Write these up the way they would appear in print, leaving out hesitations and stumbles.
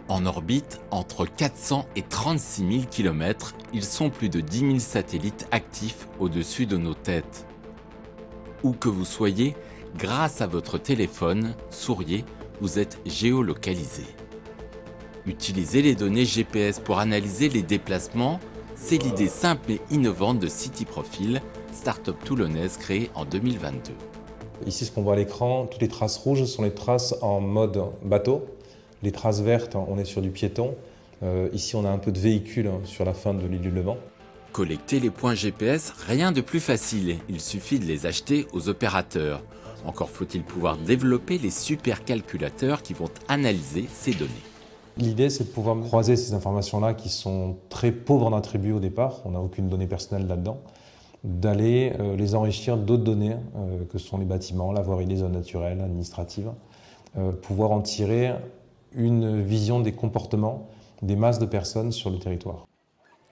En orbite, entre 400 et 36 000 km, ils sont plus de 10 000 satellites actifs au-dessus de nos têtes. Où que vous soyez, grâce à votre téléphone, souriez, vous êtes géolocalisé. Utiliser les données GPS pour analyser les déplacements, c'est l'idée simple et innovante de CityProfile, start-up toulonnaise créée en 2022. Ici, ce qu'on voit à l'écran, toutes les traces rouges sont les traces en mode bateau. Les traces vertes, on est sur du piéton. Ici, on a un peu de véhicule sur la fin de l'île du Levant. Collecter les points GPS, rien de plus facile, il suffit de les acheter aux opérateurs. Encore faut-il pouvoir développer les supercalculateurs qui vont analyser ces données. L'idée, c'est de pouvoir croiser ces informations-là qui sont très pauvres en attributs au départ, on n'a aucune donnée personnelle là-dedans, d'aller les enrichir d'autres données, que sont les bâtiments, la voirie, les zones naturelles, administratives, pouvoir en tirer une vision des comportements des masses de personnes sur le territoire.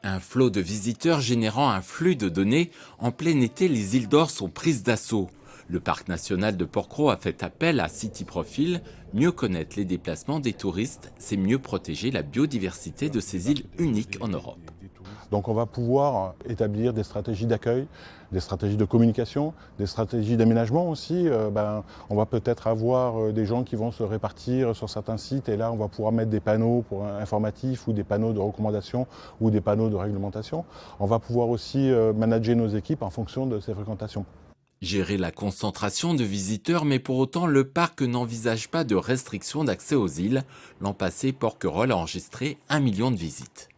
Un flot de visiteurs générant un flux de données, en plein été, les îles d'Or sont prises d'assaut. Le parc national de Porquerolles a fait appel à CityProfile. Mieux connaître les déplacements des touristes, c'est mieux protéger la biodiversité de ces îles uniques en Europe. Donc on va pouvoir établir des stratégies d'accueil, des stratégies de communication, des stratégies d'aménagement aussi. On va peut-être avoir des gens qui vont se répartir sur certains sites et là on va pouvoir mettre des panneaux informatifs ou des panneaux de recommandation ou des panneaux de réglementation. On va pouvoir aussi manager nos équipes en fonction de ces fréquentations. Gérer la concentration de visiteurs, mais pour autant, le parc n'envisage pas de restriction d'accès aux îles. L'an passé, Porquerolles a enregistré 1 million de visites.